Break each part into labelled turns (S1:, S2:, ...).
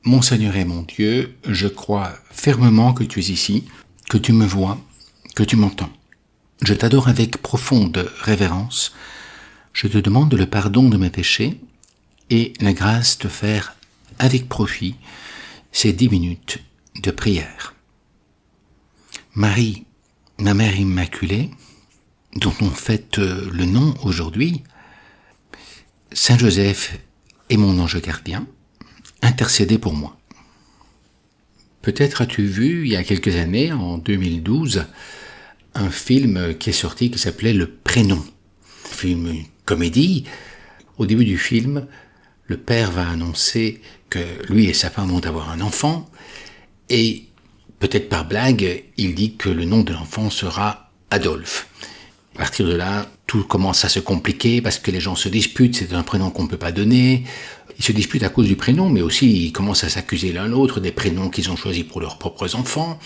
S1: Mon Seigneur et mon Dieu, je crois fermement que tu es ici, que tu me vois, que tu m'entends. Je t'adore avec profonde révérence. Je te demande le pardon de mes péchés et la grâce de faire avec profit ces 10 minutes de prière. Marie, ma mère immaculée, dont on fête le nom aujourd'hui, Saint Joseph et mon ange gardien, intercédez pour moi. Peut-être as-tu vu, il y a quelques années, en 2012, un film qui est sorti qui s'appelait Le Prénom. Un film, une comédie. Au début du film, le père va annoncer que lui et sa femme vont avoir un enfant, et peut-être par blague, il dit que le nom de l'enfant sera Adolphe. À partir de là, tout commence à se compliquer parce que les gens se disputent, c'est un prénom qu'on ne peut pas donner. Ils se disputent à cause du prénom, mais aussi ils commencent à s'accuser l'un l'autre des prénoms qu'ils ont choisis pour leurs propres enfants.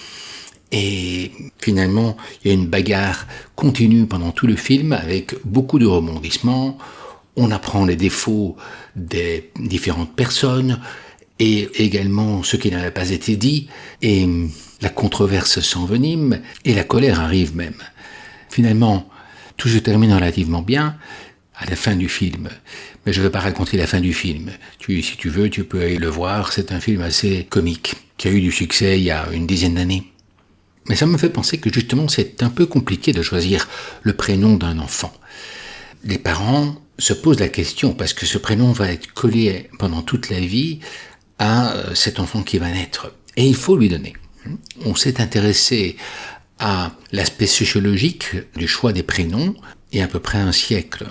S1: Et finalement, il y a une bagarre continue pendant tout le film avec beaucoup de rebondissements. On apprend les défauts des différentes personnes et également ce qui n'avait pas été dit. Et la controverse s'envenime et la colère arrive même. Finalement, tout se termine relativement bien à la fin du film. Mais je ne vais pas raconter la fin du film. Si tu veux, tu peux aller le voir. C'est un film assez comique qui a eu du succès il y a une dizaine d'années. Mais ça me fait penser que justement c'est un peu compliqué de choisir le prénom d'un enfant. Les parents se posent la question parce que ce prénom va être collé pendant toute la vie à cet enfant qui va naître. Et il faut lui donner. On s'est intéressé à l'aspect sociologique du choix des prénoms il y a à peu près un siècle.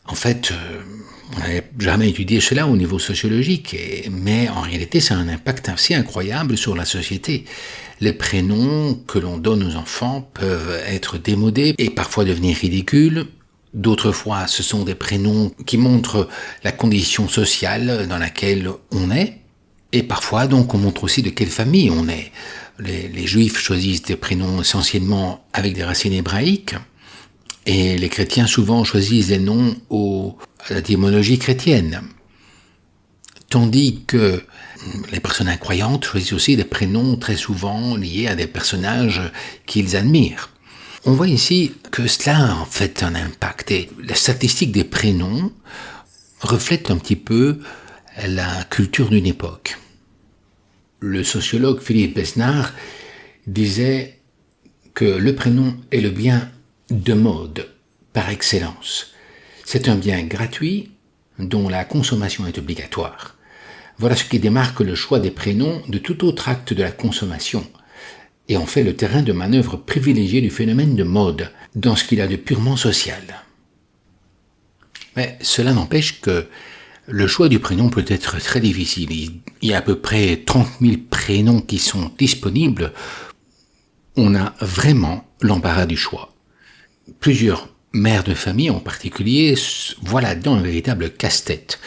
S1: En fait, on n'avait jamais étudié cela au niveau sociologique, mais en réalité, ça a un impact assez incroyable sur la société. Les prénoms que l'on donne aux enfants peuvent être démodés et parfois devenir ridicules. D'autres fois, ce sont des prénoms qui montrent la condition sociale dans laquelle on est. Et parfois, donc, on montre aussi de quelle famille on est. Les juifs choisissent des prénoms essentiellement avec des racines hébraïques. Et les chrétiens souvent choisissent des noms à l'étymologie chrétienne. Tandis que les personnes incroyantes choisissent aussi des prénoms très souvent liés à des personnages qu'ils admirent. On voit ici que cela a en fait un impact. Et la statistique des prénoms reflète un petit peu la culture d'une époque. Le sociologue Philippe Besnard disait que le prénom est le bien de mode par excellence. C'est un bien gratuit dont la consommation est obligatoire. Voilà ce qui démarque le choix des prénoms de tout autre acte de la consommation et en fait le terrain de manœuvre privilégié du phénomène de mode dans ce qu'il a de purement social. Mais cela n'empêche que le choix du prénom peut être très difficile. Il y a à peu près 30 000 prénoms qui sont disponibles. On a vraiment l'embarras du choix. Plusieurs mères de famille en particulier voient là-dedans un véritable casse-tête.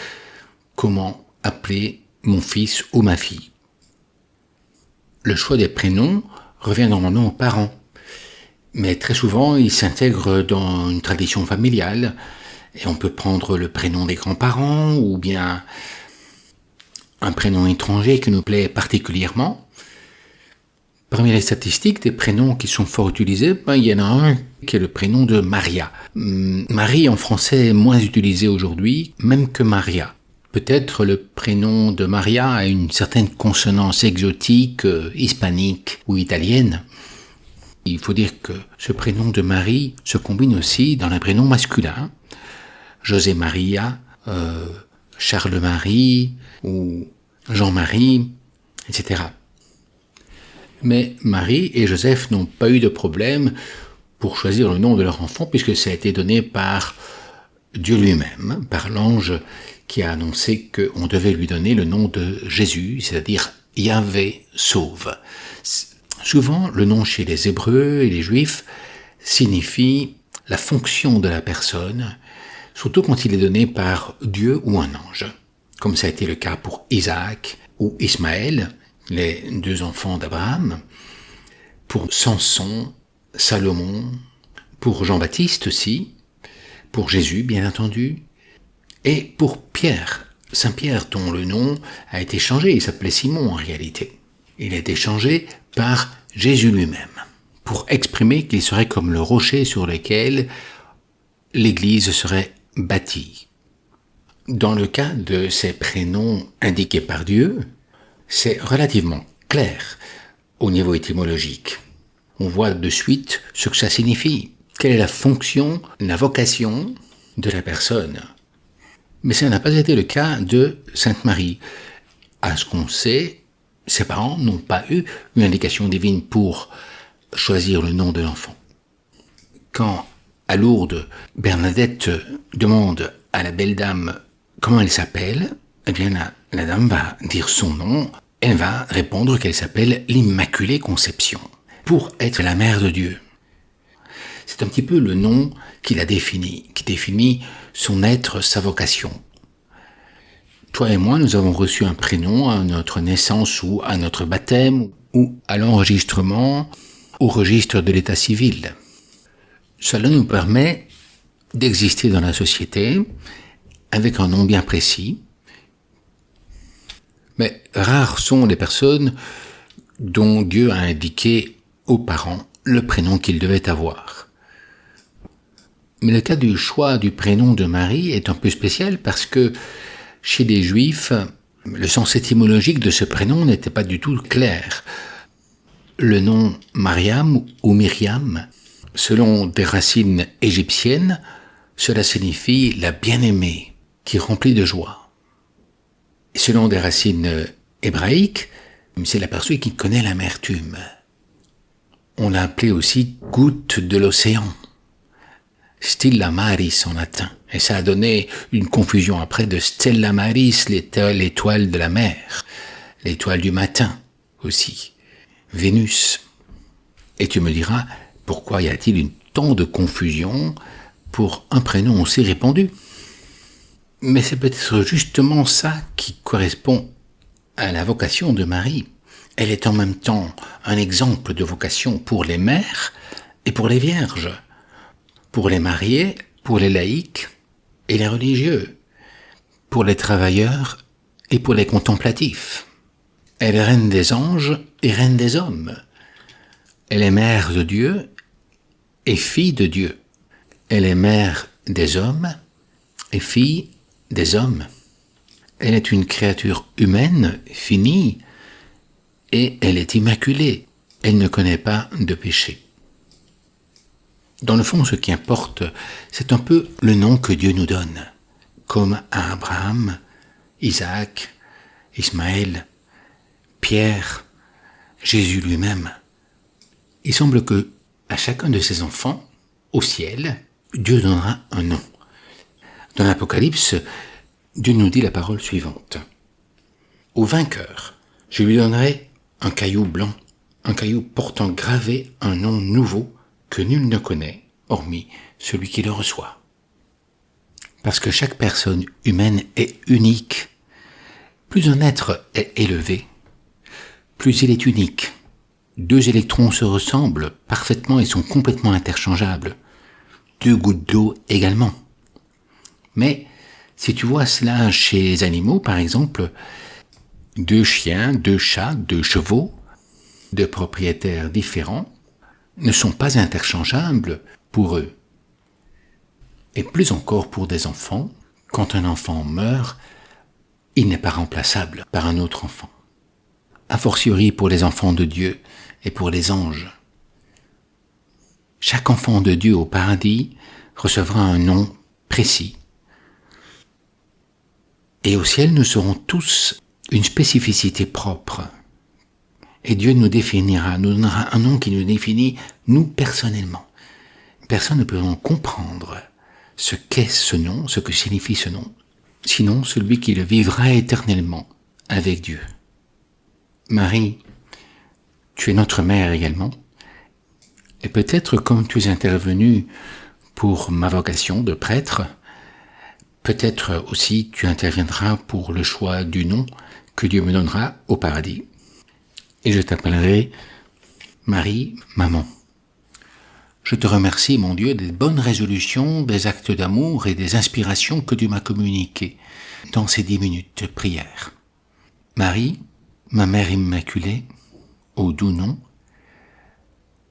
S1: Comment appeler mon fils ou ma fille? Le choix des prénoms revient normalement aux parents. Mais très souvent, il s'intègre dans une tradition familiale. Et on peut prendre le prénom des grands-parents ou bien un prénom étranger qui nous plaît particulièrement. Parmi les statistiques des prénoms qui sont fort utilisés, il y en a un qui est le prénom de Maria. Marie en français est moins utilisé aujourd'hui, même que Maria. Peut-être le prénom de Maria a une certaine consonance exotique, hispanique ou italienne. Il faut dire que ce prénom de Marie se combine aussi dans les prénoms masculins. José Maria, Charles-Marie ou Jean-Marie, etc. Mais Marie et Joseph n'ont pas eu de problème pour choisir le nom de leur enfant puisque ça a été donné par Dieu lui-même, par l'ange qui a annoncé qu'on devait lui donner le nom de Jésus, c'est-à-dire Yahvé sauve. Souvent, le nom chez les Hébreux et les Juifs signifie la fonction de la personne, surtout quand il est donné par Dieu ou un ange, comme ça a été le cas pour Isaac ou Ismaël, les 2 enfants d'Abraham, pour Samson, Salomon, pour Jean-Baptiste aussi, pour Jésus bien entendu, et pour Pierre, Saint Pierre, dont le nom a été changé, il s'appelait Simon en réalité. Il a été changé par Jésus lui-même, pour exprimer qu'il serait comme le rocher sur lequel l'Église serait bâtie. Dans le cas de ces prénoms indiqués par Dieu, c'est relativement clair au niveau étymologique. On voit de suite ce que ça signifie. Quelle est la fonction, la vocation de la personne. Mais ça n'a pas été le cas de Sainte Marie. À ce qu'on sait, ses parents n'ont pas eu une indication divine pour choisir le nom de l'enfant. Quand, à Lourdes, Bernadette demande à la belle dame comment elle s'appelle, eh bien la dame va dire son nom, elle va répondre qu'elle s'appelle l'Immaculée Conception, pour être la mère de Dieu. C'est un petit peu le nom qui la définit, qui définit son être, sa vocation. Toi et moi, nous avons reçu un prénom à notre naissance ou à notre baptême ou à l'enregistrement au registre de l'état civil. Cela nous permet d'exister dans la société avec un nom bien précis. Mais rares sont les personnes dont Dieu a indiqué aux parents le prénom qu'ils devaient avoir. Mais le cas du choix du prénom de Marie est un peu spécial parce que chez les Juifs, le sens étymologique de ce prénom n'était pas du tout clair. Le nom Mariam ou Myriam, selon des racines égyptiennes, cela signifie la bien-aimée qui remplit de joie. Et selon des racines hébraïques, c'est la personne qui connaît l'amertume. On l'a appelé aussi goutte de l'océan. Stella Maris en latin. Et ça a donné une confusion après de Stella Maris, l'étoile de la mer, l'étoile du matin aussi, Vénus. Et tu me diras, pourquoi y a-t-il une tant de confusion pour un prénom aussi répandu? Mais c'est peut-être justement ça qui correspond à la vocation de Marie. Elle est en même temps un exemple de vocation pour les mères et pour les vierges, pour les mariés, pour les laïcs et les religieux, pour les travailleurs et pour les contemplatifs. Elle est reine des anges et reine des hommes. Elle est mère de Dieu et fille de Dieu. Elle est mère des hommes et fille des hommes. Elle est une créature humaine, finie, et elle est immaculée. Elle ne connaît pas de péché. Dans le fond, ce qui importe, c'est un peu le nom que Dieu nous donne, comme à Abraham, Isaac, Ismaël, Pierre, Jésus lui-même. Il semble que à chacun de ses enfants, au ciel, Dieu donnera un nom. Dans l'Apocalypse, Dieu nous dit la parole suivante. Au vainqueur, je lui donnerai un caillou blanc, un caillou portant gravé un nom nouveau que nul ne connaît, hormis celui qui le reçoit. Parce que chaque personne humaine est unique. Plus un être est élevé, plus il est unique. 2 électrons se ressemblent parfaitement et sont complètement interchangeables. 2 gouttes d'eau également. Mais si tu vois cela chez les animaux, par exemple, 2 chiens, 2 chats, 2 chevaux, de propriétaires différents, ne sont pas interchangeables pour eux. Et plus encore pour des enfants, quand un enfant meurt, il n'est pas remplaçable par un autre enfant. A fortiori pour les enfants de Dieu et pour les anges. Chaque enfant de Dieu au paradis recevra un nom précis. Et au ciel, nous serons tous une spécificité propre. Et Dieu nous définira, nous donnera un nom qui nous définit, nous personnellement. Personne ne peut en comprendre ce qu'est ce nom, ce que signifie ce nom, sinon celui qui le vivra éternellement avec Dieu. Marie, tu es notre mère également, et peut-être comme tu es intervenue pour ma vocation de prêtre, peut-être aussi tu interviendras pour le choix du nom que Dieu me donnera au paradis. Et je t'appellerai Marie, maman. Je te remercie, mon Dieu, des bonnes résolutions, des actes d'amour et des inspirations que tu m'as communiquées. dans ces 10 minutes de prière. Marie, ma mère immaculée, au doux nom,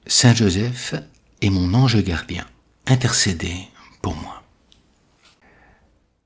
S1: Saint Joseph est mon ange gardien, intercédez pour moi.